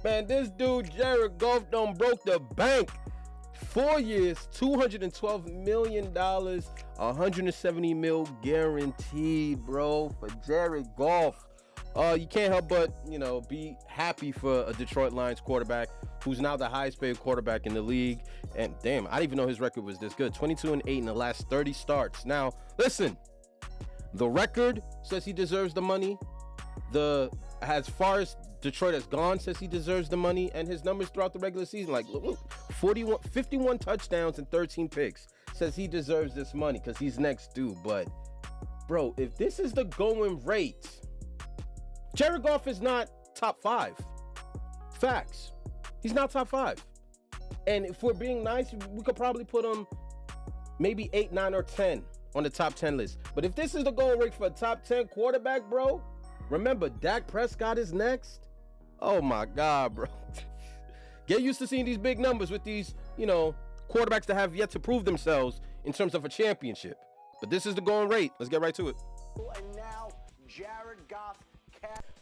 Man, this dude, Jared Goff, done broke the bank. 4 years, $212 million, $170 mil guaranteed, bro, for Jared Goff. You can't help but, be happy for a Detroit Lions quarterback who's now the highest paid quarterback in the league. And damn, I didn't even know his record was this good. 22-8 in the last 30 starts. Now, listen, the record says he deserves the money. As far as Detroit has gone, says he deserves the money, and his numbers throughout the regular season, like look, 51 touchdowns and 13 picks, says he deserves this money because he's next due. But bro, if this is the going rate, Jared Goff is not top 5. Facts. He's not top 5. And if we're being nice, we could probably put him maybe 8, 9, or 10 on the top 10 list. But if this is the going rate for a top 10 quarterback, bro, remember, Dak Prescott is next. Oh my God, bro. Get used to seeing these big numbers with these, quarterbacks that have yet to prove themselves in terms of a championship. But this is the going rate. Let's get right to it. And now, Jared Goff.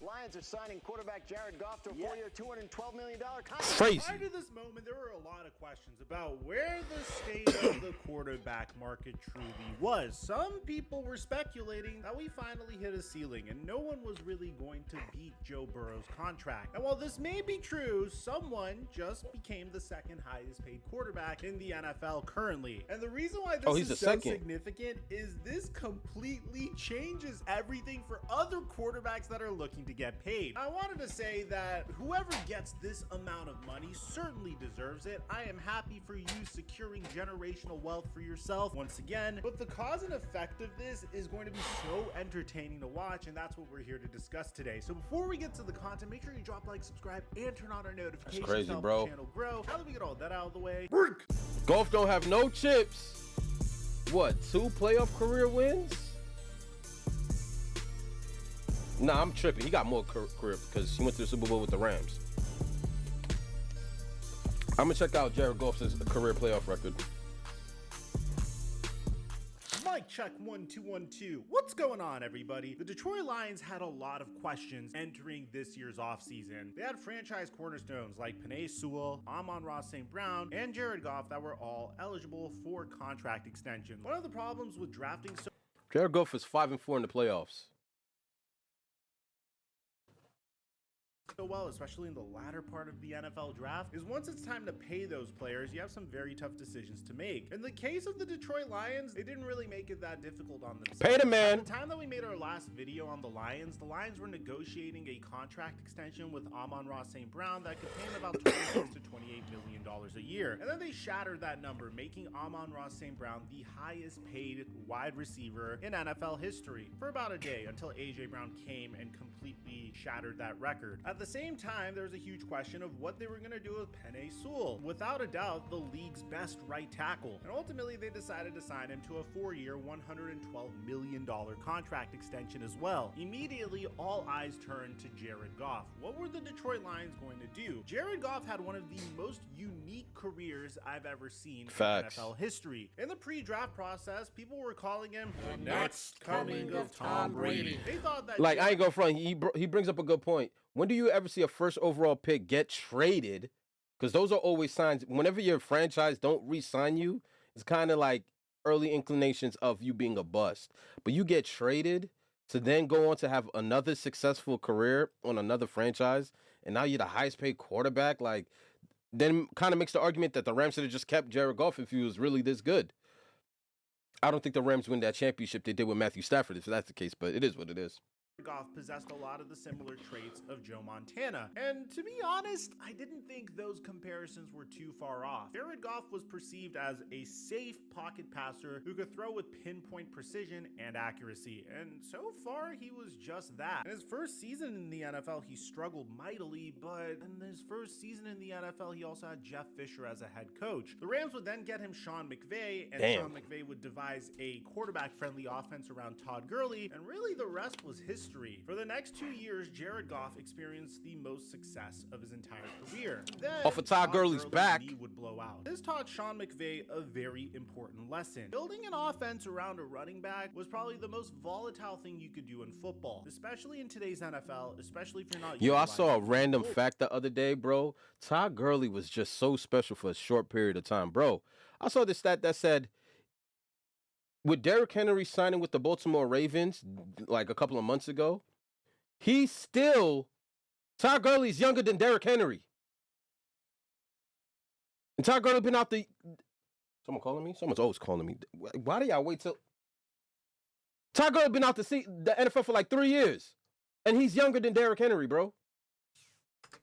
Lions are signing quarterback Jared Goff to a 4-year, $212 million contract. Crazy. Prior to this moment, there were a lot of questions about where the state of the quarterback market truly was. Some people were speculating that we finally hit a ceiling and no one was really going to beat Joe Burrow's contract. And while this may be true, someone just became the second highest paid quarterback in the NFL currently. And the reason why this is so significant is this completely changes everything for other quarterbacks that are looking to get paid. I wanted to say that whoever gets this amount of money certainly deserves it. I am happy for you securing generational wealth for yourself once again, but the cause and effect of this is going to be so entertaining to watch, and that's what we're here to discuss today. So before we get to the content, make sure you drop like, subscribe, and turn on our notifications. That's crazy, to help bro. the channel grow. Now that we get all that out of the way, Goff don't have no chips. What, 2 playoff career wins? Nah, I'm tripping. He got more career because he went to the Super Bowl with the Rams. I'm going to check out Jared Goff's career playoff record. Mic check 1 2 1 2. What's going on, everybody? The Detroit Lions had a lot of questions entering this year's offseason. They had franchise cornerstones like Penei Sewell, Amon-Ra St. Brown, and Jared Goff that were all eligible for contract extensions. One of the problems with drafting Jared Goff is 5-4 in the playoffs. so well, especially in the latter part of the NFL draft, is once it's time to pay those players, you have some very tough decisions to make. In the case of the Detroit Lions, they didn't really make it that difficult on themselves. Pay the man. At the time that we made our last video on the Lions were negotiating a contract extension with Amon-Ra St. Brown that could pay him about $26 to $28 million a year. And then they shattered that number, making Amon-Ra St. Brown the highest paid wide receiver in NFL history for about a day until A.J. Brown came and completely shattered that record. At the same time, there's a huge question of what they were going to do with Penei Sewell, without a doubt the league's best right tackle. And ultimately, they decided to sign him to a 4-year, $112 million contract extension as well. Immediately, all eyes turned to Jared Goff. What were the Detroit Lions going to do? Jared Goff had one of the most unique careers I've ever seen in NFL history. In the pre-draft process, people were calling him the next coming of Tom Brady. They thought that I ain't gonna front. He brings up a good point. When do you ever see a first overall pick get traded? Because those are always signs. Whenever your franchise don't re-sign you, it's kind of like early inclinations of you being a bust. But you get traded to then go on to have another successful career on another franchise, and now you're the highest paid quarterback. Like, then kind of makes the argument that the Rams should have just kept Jared Goff if he was really this good. I don't think the Rams win that championship they did with Matthew Stafford, if that's the case, but it is what it is. Goff possessed a lot of the similar traits of Joe Montana. And to be honest, I didn't think those comparisons were too far off. Jared Goff was perceived as a safe pocket passer who could throw with pinpoint precision and accuracy. And so far, he was just that. In his first season in the NFL, he struggled mightily, but in his first season in the NFL, he also had Jeff Fisher as a head coach. The Rams would then get him Sean McVay, and Sean McVay would devise a quarterback-friendly offense around Todd Gurley, and really the rest was history. history. For the next 2 years, Jared Goff experienced the most success of his entire career. Then, Off of Todd Gurley's back. knee would blow out. This taught Sean McVay a very important lesson. Building an offense around a running back was probably the most volatile thing you could do in football, especially in today's NFL, especially if you're not. Yo, I saw a random fact the other day, bro. Todd Gurley was just so special for a short period of time, bro. I saw this stat that said, with Derrick Henry signing with the Baltimore Ravens like a couple of months ago, Todd Gurley's younger than Derrick Henry. And Todd Gurley been out the... Someone calling me? Someone's always calling me. Why do y'all wait till... Todd Gurley been out the NFL for like 3 years. And he's younger than Derrick Henry, bro.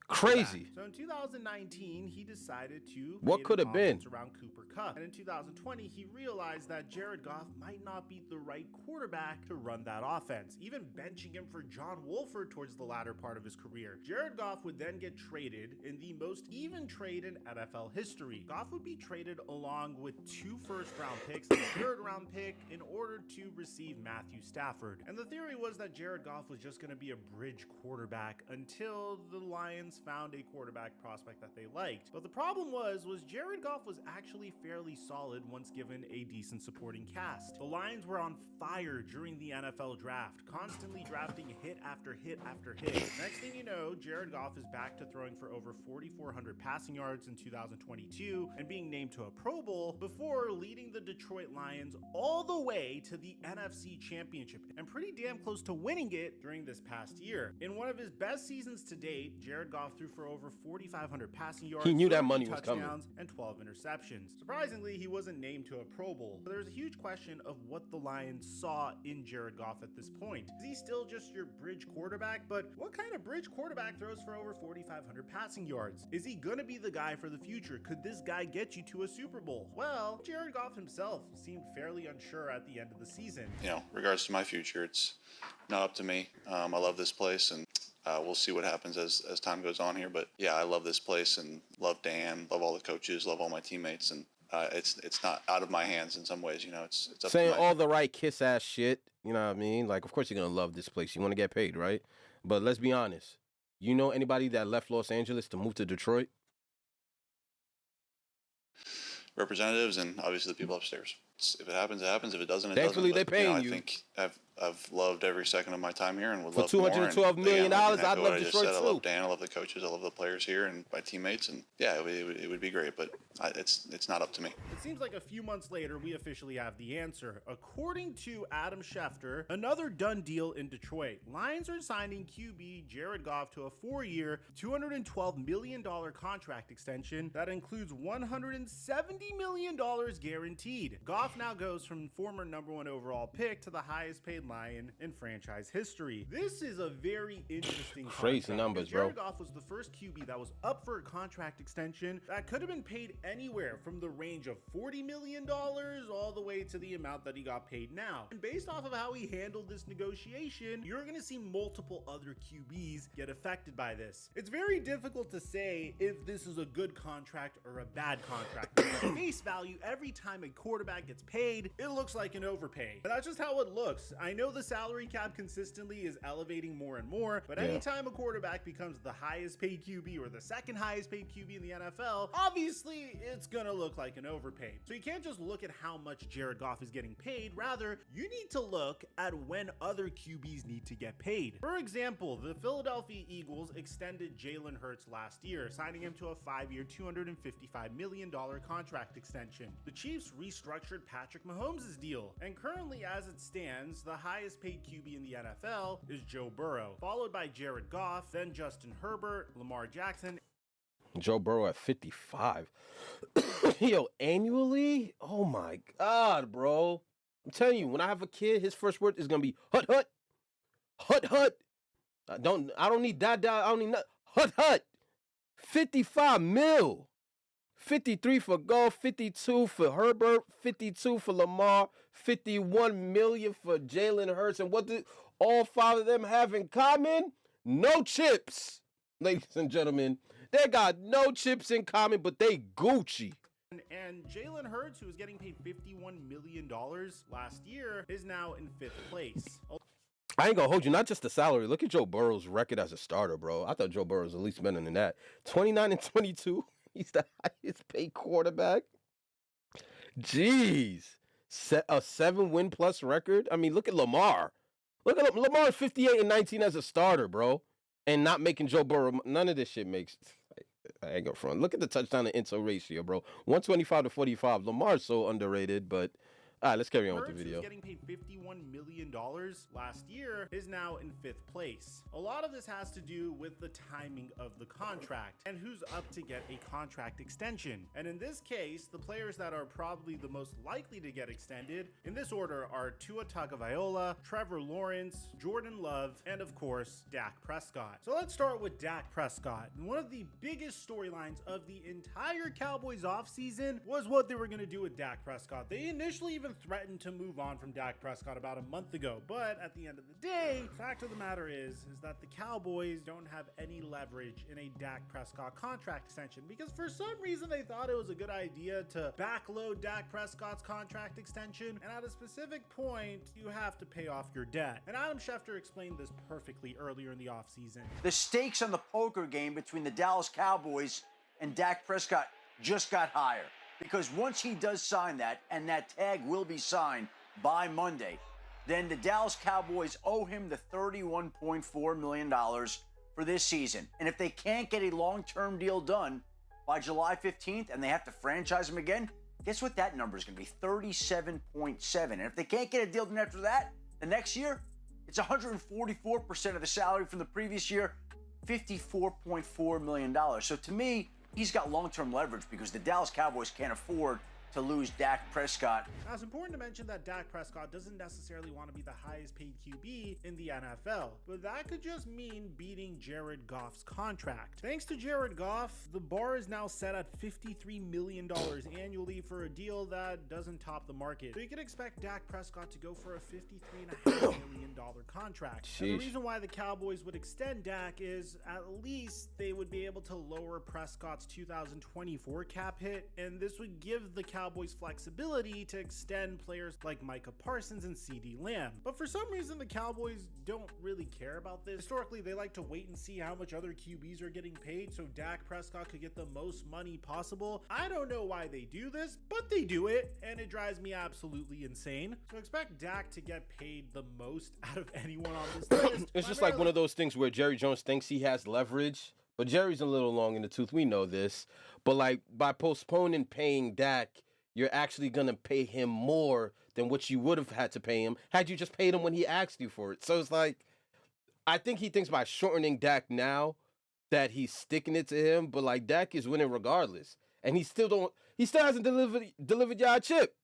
Crazy. So in 2019, he decided to what could have been around Cooper Kupp. And in 2020, he realized that Jared Goff might not be the right quarterback to run that offense, even benching him for John Wolford towards the latter part of his career. Jared Goff would then get traded in the most even trade in NFL history. Goff would be traded along with 2 first-round picks and a 3rd-round pick in order to receive Matthew Stafford. And the theory was that Jared Goff was just going to be a bridge quarterback until the Lions found a quarterback prospect that they liked. But the problem was Jared Goff was actually fairly solid once given a decent supporting cast. The Lions were on fire during the NFL draft, constantly drafting hit after hit after hit. Next thing you know, Jared Goff is back to throwing for over 4,400 passing yards in 2022 and being named to a Pro Bowl before leading the Detroit Lions all the way to the NFC Championship and pretty damn close to winning it during this past year. In one of his best seasons to date, Jared Goff threw for over 4,500 passing yards. He knew that money was coming. And 12 interceptions. Surprisingly, he wasn't named to a Pro Bowl. So there's a huge question of what the Lions saw in Jared Goff at this point. Is he still just your bridge quarterback? But what kind of bridge quarterback throws for over 4,500 passing yards? Is he gonna be the guy for the future? Could this guy get you to a Super Bowl? Well, Jared Goff himself seemed fairly unsure at the end of the season. You know, regards to my future, it's not up to me. I love this place, and we'll see what happens as time goes on here. But yeah, I love this place and love Dan, love all the coaches, love all my teammates, and it's not out of my hands in some ways. You know, it's up saying to all the right kiss ass shit. You know what I mean? Like, of course you're gonna love this place. You want to get paid, right? But let's be honest. You know anybody that left Los Angeles to move to Detroit? representatives and obviously the people upstairs. If it happens, it happens. If it doesn't, it Thankfully, doesn't. they're paying I you. think I've loved every second of my time here and would For love more. $212 million, I'd love Detroit I too. love Dan, I love the coaches, I love the players here and my teammates, and yeah, it would be great, but it's not up to me. It seems like a few months later, we officially have the answer. According to Adam Schefter, another done deal in Detroit. Lions are signing QB Jared Goff to a 4-year, $212 million contract extension that includes $170 million guaranteed. Goff now goes from former #1 overall pick to the highest paid Lion in franchise history. This is a very interesting Crazy contract. numbers, bro. Jared Goff was the first QB that was up for a contract extension that could have been paid anywhere from the range of $40 million all the way to the amount that he got paid now. And based off of how he handled this negotiation, you're going to see multiple other QBs get affected by this. It's very difficult to say if this is a good contract or a bad contract. At face value, every time a quarterback gets paid, it looks like an overpay. But that's just how it looks. I know the salary cap consistently is elevating more and more, but anytime a quarterback becomes the highest paid QB or the second highest paid QB in the NFL, obviously it's gonna look like an overpay. So you can't just look at how much Jared Goff is getting paid. Rather, you need to look at when other QBs need to get paid. For example, the Philadelphia Eagles extended Jalen Hurts last year, signing him to a 5-year, $255 million contract extension. The Chiefs restructured Patrick Mahomes' deal, and currently as it stands, the highest paid QB in the NFL is Joe Burrow, followed by Jared Goff, then Justin Herbert, Lamar Jackson. Joe Burrow at 55. Yo, annually? Oh my God, bro. I'm telling you, when I have a kid, his first word is gonna be hut hut. Hut hut. I don't need dad. I don't need nothing. Hut hut. 55 mil. 53 for Goff, 52 for Herbert, 52 for Lamar, 51 million for Jalen Hurts. And what do all 5 of them have in common? No chips, ladies and gentlemen. They got no chips in common, but they Gucci. And Jalen Hurts, who was getting paid $51 million last year, is now in 5th place. I ain't gonna hold you. Not just the salary. Look at Joe Burrow's record as a starter, bro. I thought Joe Burrow was at least better than that. 29-22. He's the highest paid quarterback. Jeez. A 7-win plus record. I mean, look at Lamar. Look at Lamar 58-19 as a starter, bro, and not making Joe Burrow. None of this shit makes. I ain't gonna front. Look at the touchdown to into ratio, bro. 125-45. Lamar's so underrated, but all right, let's carry on with the video. Who's getting paid $51 million last year is now in 5th place. A lot of this has to do with the timing of the contract and who's up to get a contract extension. And in this case, the players that are probably the most likely to get extended in this order are Tua Tagovailoa, Trevor Lawrence, Jordan Love, and of course, Dak Prescott. So let's start with Dak Prescott. One of the biggest storylines of the entire Cowboys offseason was what they were going to do with Dak Prescott. They initially even threatened to move on from Dak Prescott about a month ago, but at the end of the day, fact of the matter is that the Cowboys don't have any leverage in a Dak Prescott contract extension, because for some reason they thought it was a good idea to backload Dak Prescott's contract extension, and at a specific point you have to pay off your debt. And Adam Schefter explained this perfectly earlier in the offseason. The stakes on the poker game between the Dallas Cowboys and Dak Prescott just got higher. Because once he does sign that, and that tag will be signed by Monday, then the Dallas Cowboys owe him the $31.4 million for this season. And if they can't get a long-term deal done by July 15th and they have to franchise him again, guess what that number is going to be? 37.7. And if they can't get a deal done after that, the next year, it's 144% of the salary from the previous year, $54.4 million. So to me, he's got long-term leverage because the Dallas Cowboys can't afford to lose Dak Prescott. Now, it's important to mention that Dak Prescott doesn't necessarily want to be the highest paid QB in the NFL, but that could just mean beating Jared Goff's contract. Thanks to Jared Goff, the bar is now set at $53 million annually for a deal that doesn't top the market. So you can expect Dak Prescott to go for a $53.5 million contract. And the reason why the Cowboys would extend Dak is at least they would be able to lower Prescott's 2024 cap hit, and this would give the Cowboys flexibility to extend players like Micah Parsons and CeeDee Lamb. But for some reason, the Cowboys don't really care about this. Historically, they like to wait and see how much other QBs are getting paid so Dak Prescott could get the most money possible. I don't know why they do this, but they do it, and it drives me absolutely insane. So expect Dak to get paid the most out of anyone on this list. It's just like one of those things where Jerry Jones thinks he has leverage, but Jerry's a little long in the tooth. We know this. But like by postponing paying Dak, you're actually going to pay him more than what you would have had to pay him had you just paid him when he asked you for it. So it's like, I think he thinks by shortening Dak now that he's sticking it to him, but like Dak is winning regardless. And he still hasn't delivered y'all a chip.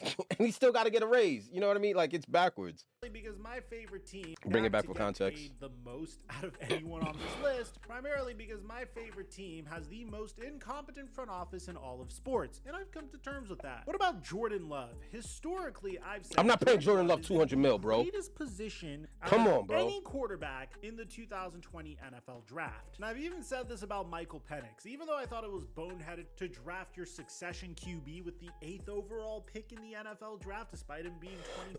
And he still got to get a raise. You know what I mean? Like, it's backwards. Because my favorite team bring it back for context paid the most out of anyone on this list, primarily because my favorite team has the most incompetent front office in all of sports, and I've come to terms with that. What about Jordan Love? Historically, I've said I'm not paying Jordan Love $200 million, bro. Greatest position Come on, bro. Any quarterback in the 2020 NFL draft. And I've even said this about Michael Penix. Even though I thought it was boneheaded to draft your succession QB with the 8th overall pick in the NFL draft, despite him being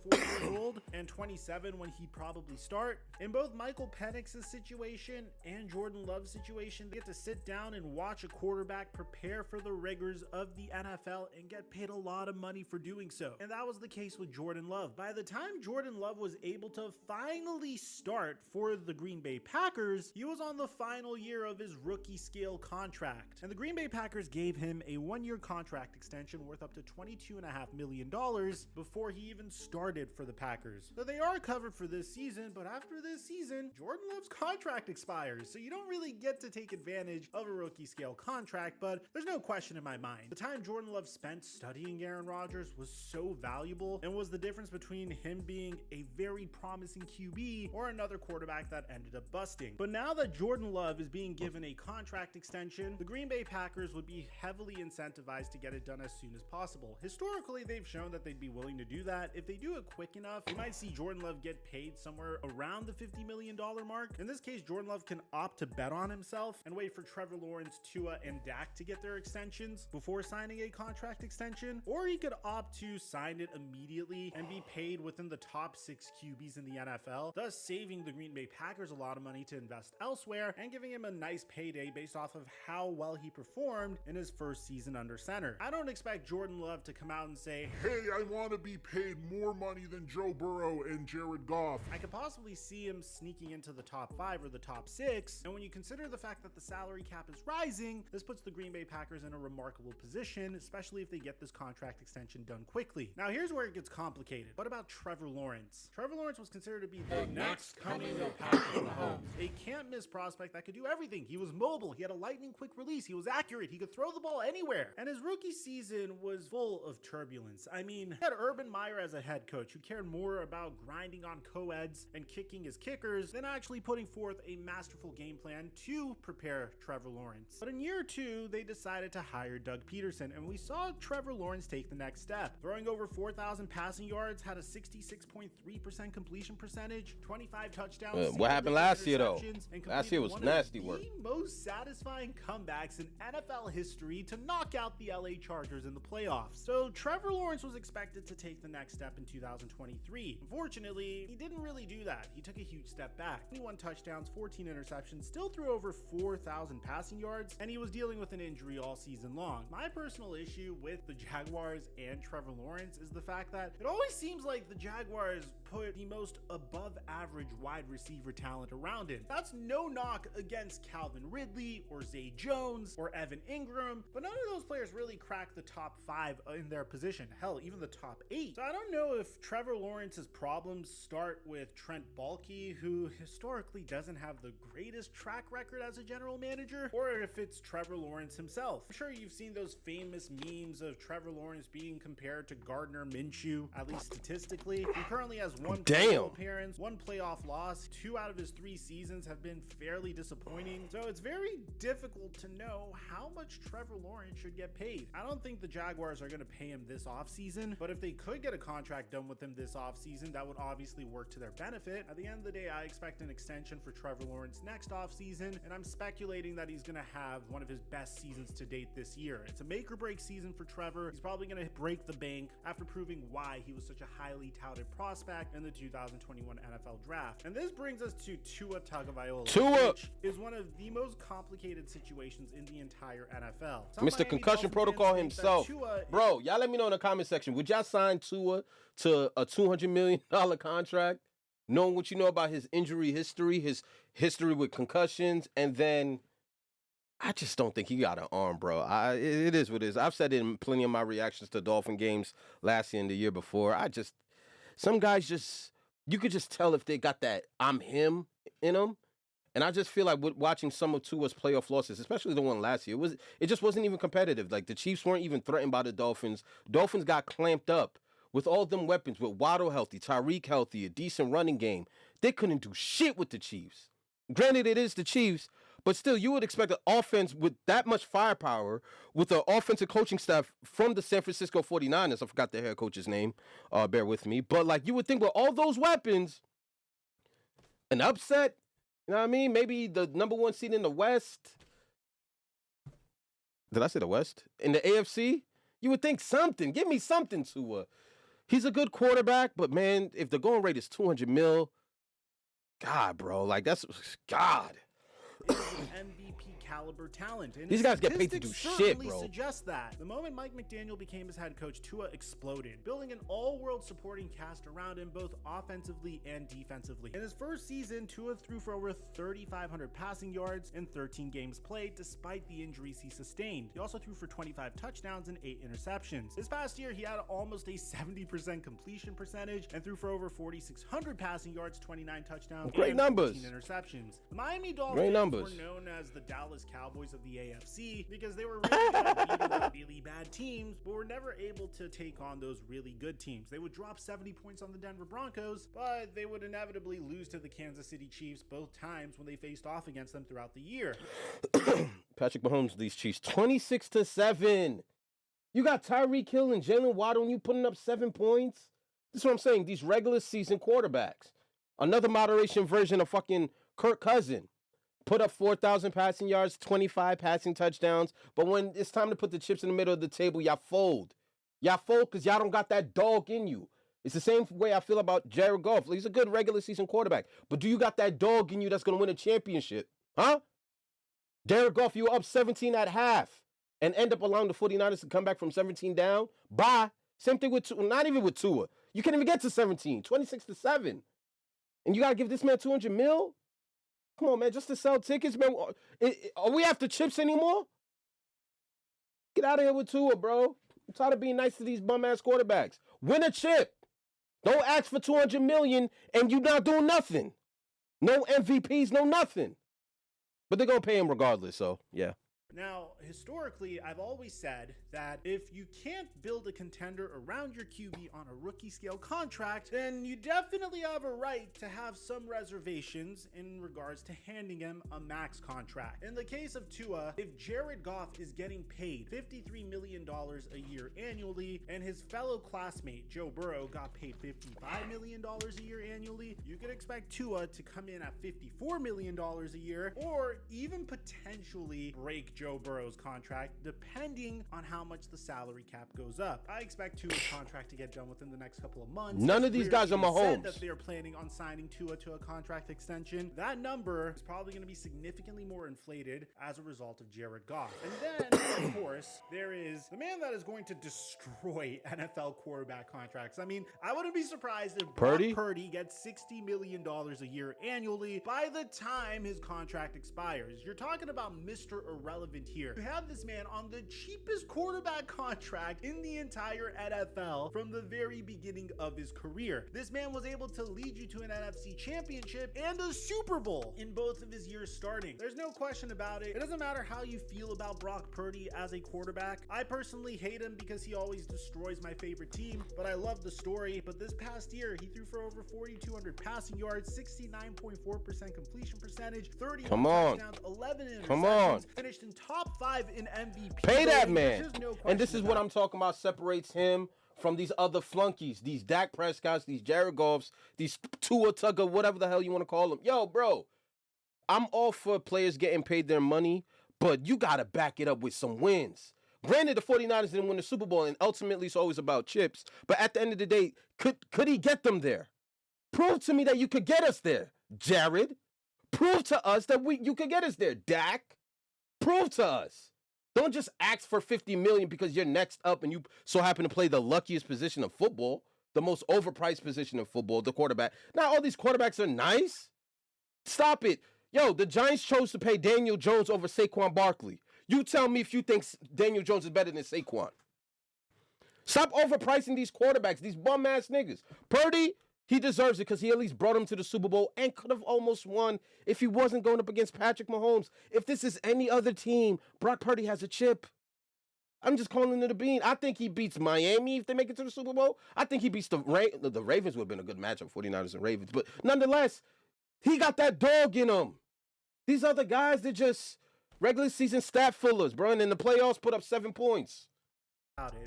24 years old and 27 when he'd probably start. In both Michael Penix's situation and Jordan Love's situation, they get to sit down and watch a quarterback prepare for the rigors of the NFL and get paid a lot of money for doing so. And that was the case with Jordan Love. By the time Jordan Love was able to finally start for the Green Bay Packers, he was on the final year of his rookie scale contract. And the Green Bay Packers gave him a 1-year contract extension worth up to $22.5 million before he even started for the Packers. So they are covered for this season, but after this season, Jordan Love's contract expires, so you don't really get to take advantage of a rookie scale contract. But there's no question in my mind, the time Jordan Love spent studying Aaron Rodgers was so valuable and was the difference between him being a very promising QB or another quarterback that ended up busting. But now that Jordan Love is being given a contract extension, the Green Bay Packers would be heavily incentivized to get it done as soon as possible. Historically, they've shown that they'd be willing to do that. If they do it quick enough, you might see see Jordan Love get paid somewhere around the $50 million mark. In this case, Jordan Love can opt to bet on himself and wait for Trevor Lawrence, Tua, and Dak to get their extensions before signing a contract extension, or he could opt to sign it immediately and be paid within the top 6 QBs in the NFL, thus saving the Green Bay Packers a lot of money to invest elsewhere and giving him a nice payday based off of how well he performed in his first season under center. I don't expect Jordan Love to come out and say, hey, I want to be paid more money than Joe Burrow and Jared Goff. I could possibly see him sneaking into the top 5 or the top 6, and when you consider the fact that the salary cap is rising, this puts the Green Bay Packers in a remarkable position, especially if they get this contract extension done quickly. Now here's where it gets complicated. What about Trevor Lawrence? Trevor Lawrence was considered to be the next coming of Patrick Mahomes, a can't-miss prospect that could do everything. He was mobile, he had a lightning quick release, he was accurate, he could throw the ball anywhere, and his rookie season was full of turbulence. I mean, he had Urban Meyer as a head coach who cared more about grinding on co-eds and kicking his kickers than actually putting forth a masterful game plan to prepare Trevor Lawrence. But in year 2, they decided to hire Doug Peterson, and we saw Trevor Lawrence take the next step. Throwing over 4,000 passing yards, had a 66.3% completion percentage, 25 touchdowns. What happened last year, though? Last year was nasty work. The most satisfying comebacks in NFL history to knock out the LA Chargers in the playoffs. So Trevor Lawrence was expected to take the next step in 2023. Unfortunately, he didn't really do that. He took a huge step back. 21 touchdowns, 14 interceptions, still threw over 4,000 passing yards, and he was dealing with an injury all season long. My personal issue with the Jaguars and Trevor Lawrence is the fact that it always seems like the Jaguars put the most above average wide receiver talent around him. That's no knock against Calvin Ridley or Zay Jones or Evan Ingram, but none of those players really crack the top 5 in their position. Hell, even the top 8. So I don't know if Trevor Lawrence's problems start with Trent Baalke, who historically doesn't have the greatest track record as a general manager, or if it's Trevor Lawrence himself. I'm sure you've seen those famous memes of Trevor Lawrence being compared to Gardner Minshew, at least statistically. He currently has one playoff appearance, 1 playoff loss. 2 out of his 3 seasons have been fairly disappointing. So it's very difficult to know how much Trevor Lawrence should get paid. I don't think the Jaguars are going to pay him this offseason, but if they could get a contract done with him this offseason, that would obviously work to their benefit. At the end of the day, I expect an extension for Trevor Lawrence next offseason, and I'm speculating that he's going to have one of his best seasons to date this year. It's a make or break season for Trevor. He's probably going to break the bank after proving why he was such a highly touted prospect in the 2021 NFL draft. And this brings us to Tua Tagovailoa, which is one of the most complicated situations in the entire NFL. Mr. Concussion Protocol himself. Bro, y'all let me know in the comment section. Would y'all sign Tua to a $200 million contract, knowing what you know about his injury history, his history with concussions, and then I just don't think he got an arm, bro. It is what it is. I've said it in plenty of my reactions to Dolphin games last year and the year before. Some guys just, you could just tell if they got that I'm him in them. And I just feel like watching some of Tua's playoff losses, especially the one last year, it just wasn't even competitive. Like, the Chiefs weren't even threatened by the Dolphins. Dolphins got clamped up with all them weapons, with Waddle healthy, Tyreek healthy, a decent running game. They couldn't do shit with the Chiefs. Granted, it is the Chiefs, but still, you would expect an offense with that much firepower, with an offensive coaching staff from the San Francisco 49ers. I forgot their head coach's name. Bear with me. But, like, you would think with all those weapons, an upset, you know what I mean? Maybe the number 1 seed in the West. Did I say the West? In the AFC? You would think something. Give me something, Tua. He's a good quarterback, but, man, if the going rate is $200 million, God, bro, like, that's, God. Is an MVP caliber talent. And these guys get paid to do shit, bro. Suggest that. The moment Mike McDaniel became his head coach, Tua exploded, building an all-world supporting cast around him both offensively and defensively. In his first season, Tua threw for over 3,500 passing yards in 13 games played, despite the injuries he sustained. He also threw for 25 touchdowns and 8 interceptions. This past year, he had almost a 70% completion percentage and threw for over 4,600 passing yards, 29 touchdowns, great and numbers. 14 interceptions. The Miami Dolphins were known as the Dallas Cowboys of the AFC because they were really good at beating up really bad teams, but were never able to take on those really good teams. They would drop 70 points on the Denver Broncos, but they would inevitably lose to the Kansas City Chiefs both times when they faced off against them throughout the year. Patrick Mahomes, these Chiefs, 26-7. You got Tyreek Hill and Jalen Waddle, and you putting up 7 points? This is what I'm saying. These regular season quarterbacks. Another moderation version of fucking Kirk Cousin. Put up 4,000 passing yards, 25 passing touchdowns. But when it's time to put the chips in the middle of the table, y'all fold. Y'all fold because y'all don't got that dog in you. It's the same way I feel about Jared Goff. He's a good regular season quarterback. But do you got that dog in you that's going to win a championship? Huh? Jared Goff, you were up 17 at half and end up allowing the 49ers to come back from 17 down. Bye. Same thing with Tua. Not even with Tua. You can't even get to 17. 26-7. And you got to give this man $200 million? Come on, man. Just to sell tickets, man. Are we after chips anymore? Get out of here with Tua, bro. I'm tired of being nice to these bum-ass quarterbacks. Win a chip. Don't ask for $200 million and you not doing nothing. No MVPs, no nothing. But they're going to pay him regardless, so, yeah. Now, historically, I've always said that if you can't build a contender around your QB on a rookie scale contract, then you definitely have a right to have some reservations in regards to handing him a max contract. In the case of Tua, if Jared Goff is getting paid $53 million a year annually, and his fellow classmate Joe Burrow got paid $55 million a year annually, you could expect Tua to come in at $54 million a year, or even potentially break Joe Burrow's contract, depending on how much the salary cap goes up. I expect Tua's contract to get done within the next couple of months. None of these guys are Mahomes. That they're planning on signing Tua to a contract extension. That number is probably going to be significantly more inflated as a result of Jared Goff. And then, of course, there is the man that is going to destroy NFL quarterback contracts. I mean, I wouldn't be surprised if Brock Purdy gets $60 million a year annually by the time his contract expires. You're talking about Mr. Irrelevant here. You have this man on the cheapest quarterback contract in the entire NFL from the very beginning of his career. This man was able to lead you to an NFC championship and a Super Bowl in both of his years starting. There's no question about it. It doesn't matter how you feel about Brock Purdy as a quarterback. I personally hate him because he always destroys my favorite team, but I love the story. But this past year, he threw for over 4,200 passing yards, 69.4% completion percentage, 30 touchdowns, 11 interceptions, finished in top 5 in MVP. Pay that man. And this is what I'm talking about separates him from these other flunkies, these Dak Prescotts, these Jared Goffs, these Tua Tucker, whatever the hell you want to call them. Yo, bro, I'm all for players getting paid their money, but you got to back it up with some wins. Granted, the 49ers didn't win the Super Bowl, and ultimately it's always about chips. But at the end of the day, could he get them there? Prove to me that you could get us there, Jared. Prove to us that you could get us there, Dak. Prove to us. Don't just ask for $50 million because you're next up and you so happen to play the luckiest position of football, the most overpriced position of football, the quarterback. Now, all these quarterbacks are nice. Stop it. Yo, the Giants chose to pay Daniel Jones over Saquon Barkley. You tell me if you think Daniel Jones is better than Saquon. Stop overpricing these quarterbacks, these bum-ass niggas. Purdy, he deserves it because he at least brought him to the Super Bowl and could have almost won if he wasn't going up against Patrick Mahomes. If this is any other team, Brock Purdy has a chip. I'm just calling it a bean. I think he beats Miami if they make it to the Super Bowl. I think he beats the Ravens would have been a good matchup, 49ers and Ravens. But nonetheless, he got that dog in him. These other guys, they're just regular season stat fillers, bro. And in the playoffs, put up 7 points.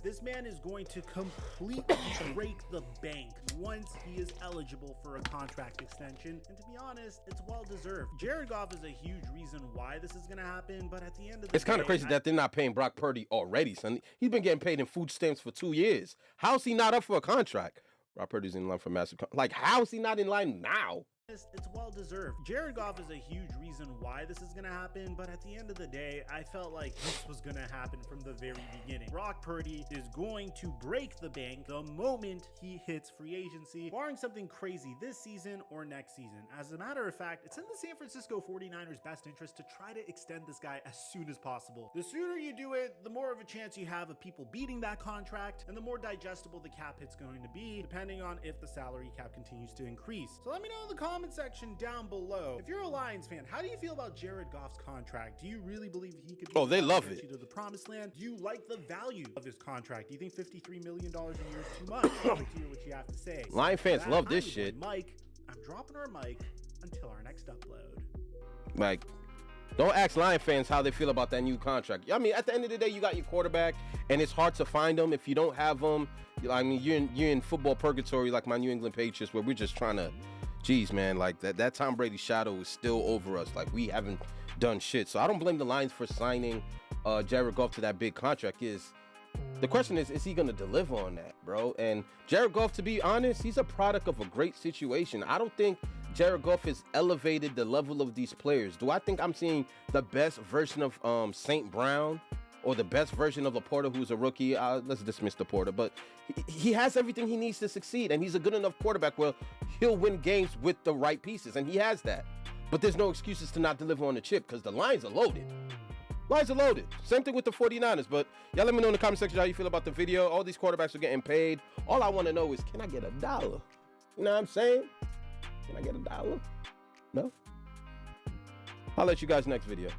This man is going to completely break the bank once he is eligible for a contract extension. And to be honest, it's well deserved. Jared Goff is a huge reason why this is going to happen, but at the end of the day, it's kind of crazy that they're not paying Brock Purdy already, son. He's been getting paid in food stamps for 2 years. How's he not up for a contract? Brock Purdy's in line for massive how is he not in line now? It's well deserved. Jared Goff is a huge reason why this is going to happen, but at the end of the day, I felt like this was going to happen from the very beginning. Brock Purdy is going to break the bank the moment he hits free agency, barring something crazy this season or next season. As a matter of fact, it's in the San Francisco 49ers best interest to try to extend this guy as soon as possible. The sooner you do it, the more of a chance you have of people beating that contract, and the more digestible the cap hit's going to be, depending on if the salary cap continues to increase. So let me know in the comment section down below. If you're a Lions fan, how do you feel about Jared Goff's contract? Do you really believe he could they love it to the promised land? Do you like the value of his contract? Do you think $53 million a year is too much? I'd like to hear what you have to say. Lion fans love this shit. Mike, I'm dropping our mic until our next upload. Mike, Don't ask Lion fans how they feel about that new contract. I mean, at the end of the day, you got your quarterback, and it's hard to find them. If you don't have them, I mean, you're in football purgatory like my New England Patriots, where we're just trying to, geez, man, like that Tom Brady shadow is still over us. Like, we haven't done shit. So I don't blame the Lions for signing Jared Goff to that big contract. The question is he going to deliver on that, bro? And Jared Goff, to be honest, he's a product of a great situation. I don't think Jared Goff has elevated the level of these players. Do I think I'm seeing the best version of St. Brown or the best version of Laporta, who's a rookie? Let's dismiss Laporta, but he has everything he needs to succeed, and he's a good enough quarterback where he'll win games with the right pieces, and he has that. But there's no excuses to not deliver on the chip because the Lions are loaded. Lions are loaded. Same thing with the 49ers. But y'all let me know in the comment section how you feel about the video. All these quarterbacks are getting paid. All I want to know is, can I get $1? You know what I'm saying? Can I get $1? No? I'll let you guys next video.